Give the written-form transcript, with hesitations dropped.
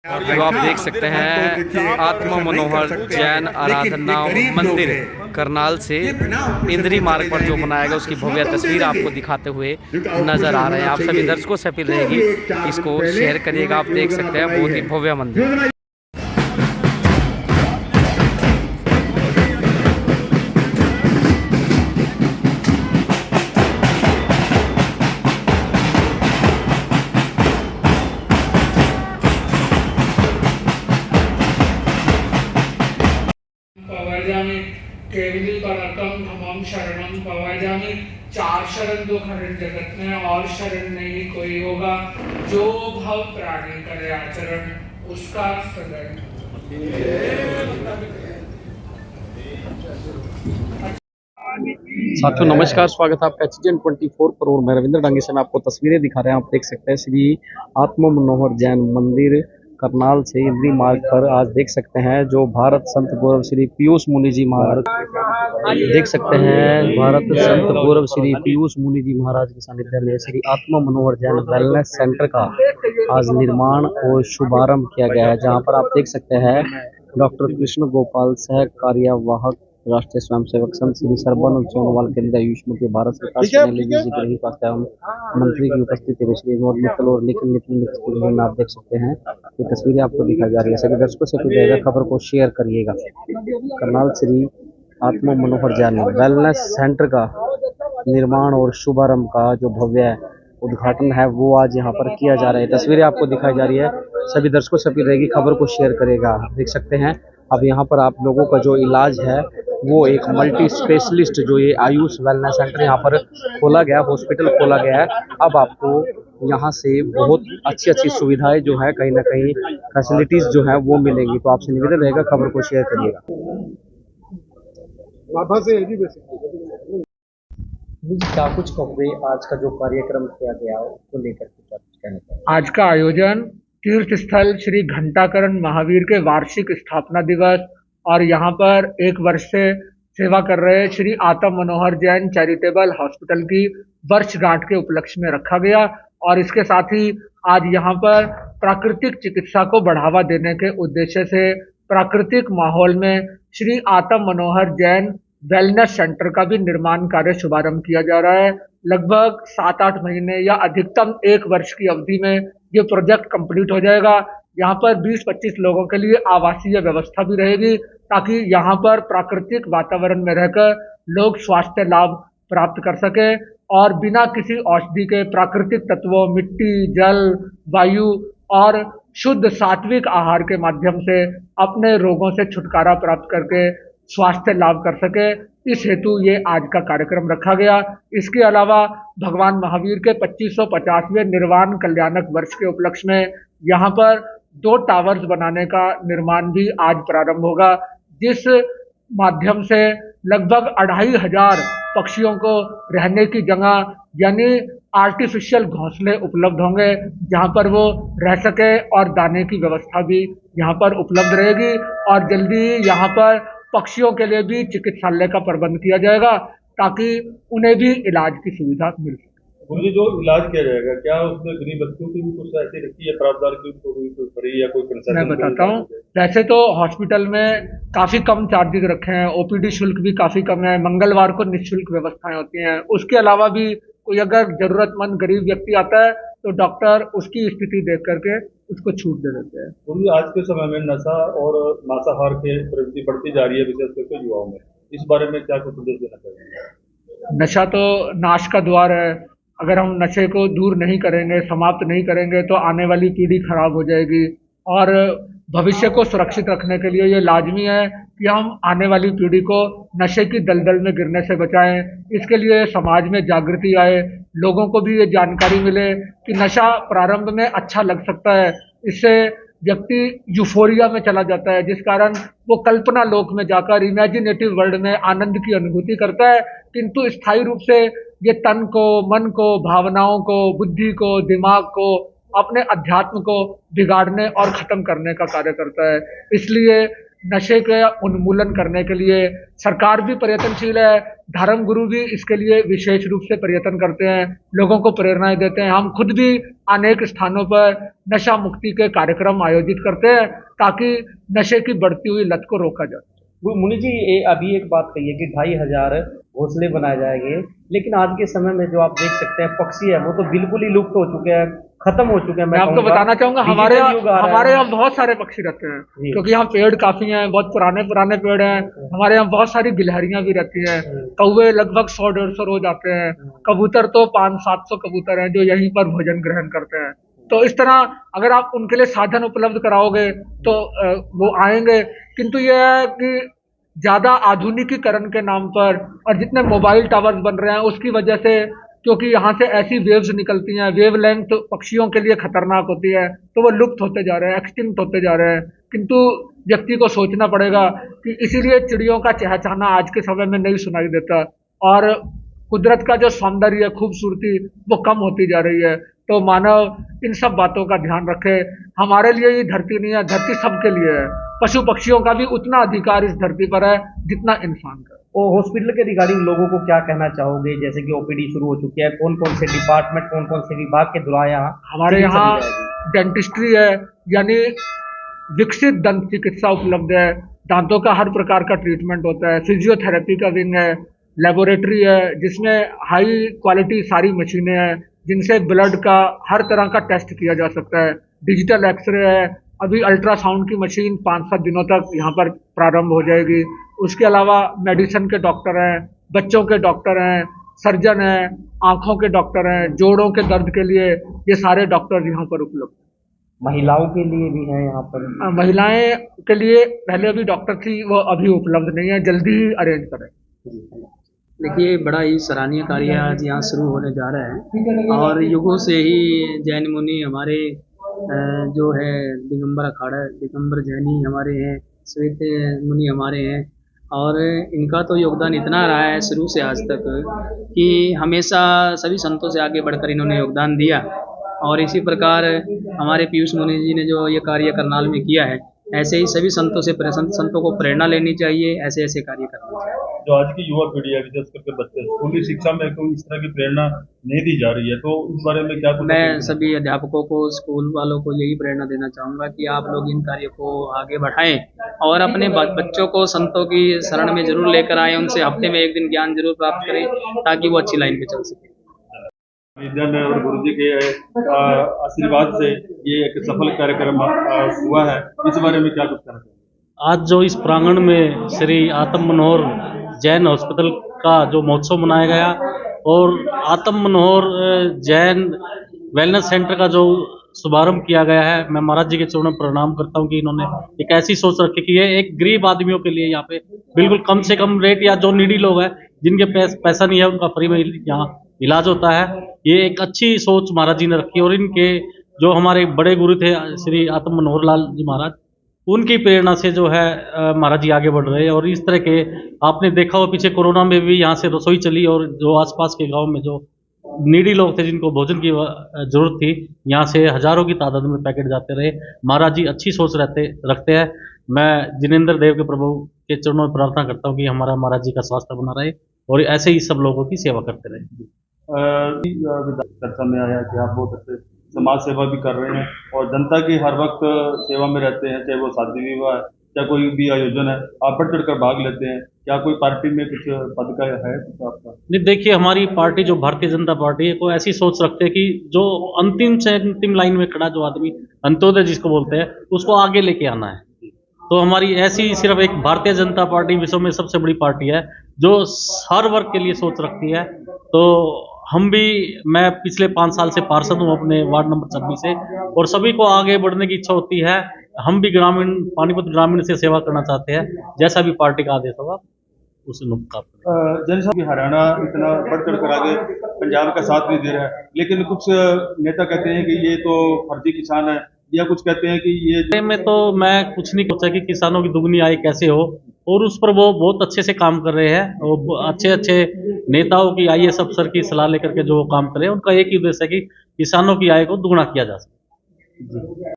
जो आप देख सकते हैं आत्मा मनोहर जैन आराधना मंदिर करनाल से इंद्री मार्ग पर जो बनाया गया उसकी भव्य तस्वीर आपको दिखाते हुए नजर आ रहे हैं। आप सभी दर्शकों से अपील रहेगी इसको शेयर करिएगा। आप देख सकते हैं बहुत ही भव्य मंदिर। पवैजामि केवली परतम धमम शरणम पवैजामि। चार शरण दो खरण जगत में और शरण नहीं कोई होगा, जो भव प्राणी करे आचरण उसका सदैव। साथियों नमस्कार, स्वागत है आपका HGN 24 पर और मैं रविंद्र डांगे से मैं आपको तस्वीरें दिखा रहे हैं। आप देख सकते हैं श्री आत्मा मनोहर जैन मंदिर करनाल से इंद्री मार्ग पर आज देख सकते हैं जो भारत संत गौरव श्री पीयूष मुनि जी महाराज देख सकते हैं भारत संत गौरव श्री पीयूष मुनि जी महाराज के सानिध्य में श्री आत्मा मनोहर जैन वेलनेस सेंटर का आज निर्माण और शुभारंभ किया गया है, जहां पर आप देख सकते हैं डॉक्टर कृष्ण गोपाल सह कार्यवाहक राष्ट्रीय स्वयंसेवक संघ श्री सर्बानंद सोनोवाल केंद्रीय आयुष मंत्री भारत सरकार गृह स्वास्थ्य एवं मंत्री की उपस्थिति में श्री विनोद मित्तल और निखिल आप देख सकते हैं ये तस्वीरें आपको दिखाई जा रही है। सभी दर्शकों से कुछ जाएगा, खबर को शेयर करिएगा। करनाल श्री आत्मा मनोहर जैन वेलनेस सेंटर का निर्माण और शुभारंभ का जो भव्य उद्घाटन है वो आज यहाँ पर किया जा रहा है। तस्वीरें आपको दिखाई जा रही है। सभी दर्शकों से अपील रहेगी खबर को शेयर करेगा। देख सकते हैं अब यहाँ पर आप लोगों का जो इलाज है वो एक मल्टी स्पेशलिस्ट जो ये आयुष वेलनेस सेंटर यहाँ पर खोला गया, हॉस्पिटल खोला गया है। अब आपको यहाँ से बहुत अच्छी सुविधाएं जो है कहीं ना कहीं फैसिलिटीज जो है वो मिलेंगी। तो आपसे निवेदन रहेगा खबर को शेयर करिएगा। क्या कुछ कहोगे आज का जो कार्यक्रम किया गया उसको लेकर के कहना चाहिए? आज का आयोजन तीर्थ स्थल श्री घंटाकरण महावीर के वार्षिक स्थापना दिवस और यहाँ पर एक वर्ष से सेवा कर रहे श्री आत्मा मनोहर जैन चैरिटेबल हॉस्पिटल की वर्षगांठ के उपलक्ष्य में रखा गया। और इसके साथ ही आज यहाँ पर प्राकृतिक चिकित्सा को बढ़ावा देने के उद्देश्य से प्राकृतिक माहौल में श्री आत्मा मनोहर जैन वेलनेस सेंटर का भी निर्माण कार्य शुभारंभ किया जा रहा है। लगभग 7-8 महीने या अधिकतम 1 वर्ष की अवधि में ये प्रोजेक्ट कंप्लीट हो जाएगा। यहाँ पर 20-25 लोगों के लिए आवासीय व्यवस्था भी रहेगी ताकि यहाँ पर प्राकृतिक वातावरण में रहकर लोग स्वास्थ्य लाभ प्राप्त कर सके और बिना किसी औषधि के प्राकृतिक तत्वों मिट्टी, जल, वायु और शुद्ध सात्विक आहार के माध्यम से अपने रोगों से छुटकारा प्राप्त करके स्वास्थ्य लाभ कर सके। इस हेतु ये आज का कार्यक्रम रखा गया। इसके अलावा भगवान महावीर के 2550वें निर्वाण कल्याणक वर्ष के उपलक्ष्य में यहाँ पर 2 टावर्स बनाने का निर्माण भी आज प्रारंभ होगा, जिस माध्यम से लगभग 2500 पक्षियों को रहने की जगह यानी आर्टिफिशियल घोंसले उपलब्ध होंगे जहां पर वो रह सके और दाने की व्यवस्था भी यहाँ पर उपलब्ध रहेगी। और जल्दी यहाँ पर पक्षियों के लिए भी चिकित्सालय का प्रबंध किया जाएगा ताकि उन्हें भी इलाज की सुविधा मिल सके। गुरुजी जो इलाज किया जाएगा क्या उसमें गरीब बच्चों की भी कुछ ऐसी रखी है प्रावधान की उनको भी कोई फ्री या कोई कंसेशन? मैं बताता हूँ। वैसे तो हॉस्पिटल में काफी कम चार्जेस रखे हैं, OPD शुल्क भी काफी कम है, मंगलवार को निःशुल्क व्यवस्थाएं होती हैं। उसके अलावा भी कोई अगर जरूरतमंद गरीब व्यक्ति आता है तो डॉक्टर उसकी स्थिति देख करके उसको छूट दे देते हैं। गुरुजी आज के समय में नशा और मांसाहार की प्रवृत्ति बढ़ती जा रही है विशेष करके युवाओं में, इस बारे में क्या कुछ संदेश देना चाहिए? नशा तो नाश का द्वार है। अगर हम नशे को दूर नहीं करेंगे, समाप्त नहीं करेंगे तो आने वाली पीढ़ी खराब हो जाएगी। और भविष्य को सुरक्षित रखने के लिए ये लाजमी है कि हम आने वाली पीढ़ी को नशे की दलदल में गिरने से बचाएं। इसके लिए समाज में जागृति आए, लोगों को भी ये जानकारी मिले कि नशा प्रारंभ में अच्छा लग सकता है, इससे व्यक्ति यूफोरिया में चला जाता है जिस कारण वो कल्पना लोक में जाकर इमेजिनेटिव वर्ल्ड में आनंद की अनुभूति करता है, किंतु स्थायी रूप से ये तन को, मन को, भावनाओं को, बुद्धि को, दिमाग को, अपने अध्यात्म को बिगाड़ने और खत्म करने का कार्य करता है। इसलिए नशे के उन्मूलन करने के लिए सरकार भी प्रयत्नशील है, धर्म गुरु भी इसके लिए विशेष रूप से प्रयत्न करते हैं, लोगों को प्रेरणाएं देते हैं। हम खुद भी अनेक स्थानों पर नशा मुक्ति के कार्यक्रम आयोजित करते हैं ताकि नशे की बढ़ती हुई लत को रोका जाए। मुनि जी, अभी एक बात कही है कि 2500 घोंसले बनाए जाएंगे, लेकिन आज के समय में जो आप देख सकते हैं पक्षी है वो तो बिल्कुल ही लुप्त हो चुके हैं, खत्म हो चुके हैं। मैं आपको बताना चाहूंगा, हमारे यहाँ बहुत सारे पक्षी रहते हैं, क्योंकि यहाँ पेड़ काफी हैं, बहुत पुराने पुराने पेड़ हैं। हमारे यहाँ बहुत सारी गिलहरियां भी रहती हैं, कौवे लगभग 100-150 रोज आते हैं, कबूतर तो 500-700 कबूतर हैं जो यहीं पर भोजन ग्रहण करते हैं। तो इस तरह अगर आप उनके लिए साधन उपलब्ध कराओगे तो वो आएंगे, किंतु यह है कि ज्यादा आधुनिकीकरण के नाम पर और जितने मोबाइल टावर्स बन रहे हैं उसकी वजह से, क्योंकि यहाँ से ऐसी वेव्स निकलती हैं, वेवलेंथ पक्षियों के लिए खतरनाक होती है, तो वो लुप्त होते जा रहे हैं, एक्सटिंक्ट होते जा रहे हैं। किंतु व्यक्ति को सोचना पड़ेगा कि इसीलिए चिड़ियों का चहचहाना आज के समय में नहीं सुनाई देता और कुदरत का जो सौंदर्य, खूबसूरती वो कम होती जा रही है। तो मानव इन सब बातों का ध्यान रखे। हमारे लिए ये धरती नहीं है, धरती सबके लिए है। पशु पक्षियों का भी उतना अधिकार इस धरती पर है जितना इंसान का। और हॉस्पिटल के रिगार्डिंग लोगों को क्या कहना चाहोगे? जैसे कि ओपीडी शुरू हो चुकी है, कौन कौन से डिपार्टमेंट, कौन कौन से विभाग के द्वारा यहाँ हमारे यहाँ डेंटिस्ट्री है, यानी विकसित दंत चिकित्सा उपलब्ध है, दांतों का हर प्रकार का ट्रीटमेंट होता है, फिजियोथेरेपी का विंग है, लेबोरेटरी है जिसमें हाई क्वालिटी सारी मशीनें हैं जिनसे ब्लड का हर तरह का टेस्ट किया जा सकता है, डिजिटल एक्सरे है, अभी अल्ट्रासाउंड की मशीन 5-7 दिनों तक यहाँ पर प्रारंभ हो जाएगी। उसके अलावा मेडिसिन के डॉक्टर हैं, बच्चों के डॉक्टर हैं, सर्जन हैं, आंखों के डॉक्टर हैं, जोड़ों के दर्द के लिए ये सारे डॉक्टर यहाँ पर उपलब्ध हैं। महिलाओं के लिए भी हैं यहाँ पर? महिलाएं के लिए पहले अभी डॉक्टर थी, वो अभी उपलब्ध नहीं है, जल्दी ही अरेंज करें। देखिए, बड़ा ही सराहनीय कार्य आज यहाँ शुरू होने जा रहा है और युगों से ही जैन मुनि हमारे जो है दिगंबर अखाड़ा, दिगंबर जैनी हमारे हैं, श्वेत मुनि हमारे हैं और इनका तो योगदान इतना रहा है शुरू से आज तक कि हमेशा सभी संतों से आगे बढ़कर इन्होंने योगदान दिया। और इसी प्रकार हमारे पीयूष मुनि जी ने जो ये कार्य करनाल में किया है, ऐसे ही सभी संतों को प्रेरणा लेनी चाहिए, ऐसे ऐसे कार्य करने चाहिए। जो आज की युवा पीढ़ी है, विशेष करके बच्चे, स्कूली शिक्षा में कोई इस तरह की प्रेरणा नहीं दी जा रही है, तो इस बारे में क्या? मैं सभी अध्यापकों को, स्कूल वालों को यही प्रेरणा देना चाहूँगा कि आप लोग इन कार्य को आगे बढ़ाएं और अपने बच्चों को संतों की शरण में जरूर लेकर आएं, उनसे हफ्ते में एक दिन ज्ञान जरूर प्राप्त करें ताकि वो अच्छी लाइन पे चल सके। विद्यान और गुरु जी के आशीर्वाद से ये एक सफल कार्यक्रम हुआ है, इस बारे में क्या कुछ कहना चाहिए? आज जो इस प्रांगण में श्री आत्म मनोहर जैन हॉस्पिटल का जो महोत्सव मनाया गया और आत्म मनोहर जैन वेलनेस सेंटर का जो शुभारंभ किया गया है, मैं महाराज जी के चरणों में प्रणाम करता हूं कि इन्होंने एक ऐसी सोच रखी कि ये एक गरीब आदमियों के लिए यहाँ पे बिल्कुल कम से कम रेट, या जो नीडी लोग हैं जिनके पैसा नहीं है उनका फ्री में यहाँ इलाज होता है। ये एक अच्छी सोच महाराज जी ने रखी और इनके जो हमारे बड़े गुरु थे श्री आत्म मनोहर लाल जी महाराज, उनकी प्रेरणा से जो है महाराज जी आगे बढ़ रहे हैं। और इस तरह के आपने देखा हो पीछे कोरोना में भी यहाँ से रसोई चली और जो आसपास के गांव में जो नीडी लोग थे जिनको भोजन की जरूरत थी, यहाँ से हजारों की तादाद में पैकेट जाते रहे। महाराज जी अच्छी सोच रखते हैं। मैं जिनेंद्र देव के प्रभु के चरणों में प्रार्थना करता हूँ कि हमारा महाराज जी का स्वास्थ्य बना रहे और ऐसे ही सब लोगों की सेवा करते रहे। चर्चा में आया कि आप बहुत अच्छे समाज सेवा भी कर रहे हैं और जनता की हर वक्त सेवा में रहते हैं, चाहे वो शादी विवाह है, चाहे कोई भी आयोजन है, आप बढ़ चढ़ कर भाग लेते हैं। क्या कोई पार्टी में कुछ पद का है कुछ आपका? नहीं, देखिए हमारी पार्टी जो भारतीय जनता पार्टी है, वो ऐसी सोच रखते हैं कि जो अंतिम से अंतिम लाइन में खड़ा जो आदमी, अंत्योदय जिसको बोलते हैं, उसको आगे लेके आना है। तो हमारी ऐसी सिर्फ एक भारतीय जनता पार्टी विश्व में सबसे बड़ी पार्टी है जो हर वर्ग के लिए सोच रखती है। तो हम भी, मैं पिछले 5 साल से पार्षद हूँ अपने वार्ड नंबर 26 से, और सभी को आगे बढ़ने की इच्छा होती है। हम भी ग्रामीण, पानीपत ग्रामीण से सेवा करना चाहते हैं, जैसा भी पार्टी का आदेश होगा उस जैसा कि हरियाणा इतना बढ़ चढ़ कर आगे पंजाब का साथ नहीं दे रहा है, लेकिन कुछ नेता कहते हैं कि ये तो फर्जी किसान है, या कुछ कहते हैं कि ये में तो मैं कुछ नहीं सोचा कि किसानों की दुगनी आय कैसे हो, और उस पर वो बहुत अच्छे से काम कर रहे हैं। और अच्छे अच्छे नेताओं की, IAS अफसर की सलाह लेकर के जो काम कर रहे हैं, उनका एक ही उद्देश्य है कि किसानों की आय को दुगना किया जा सके।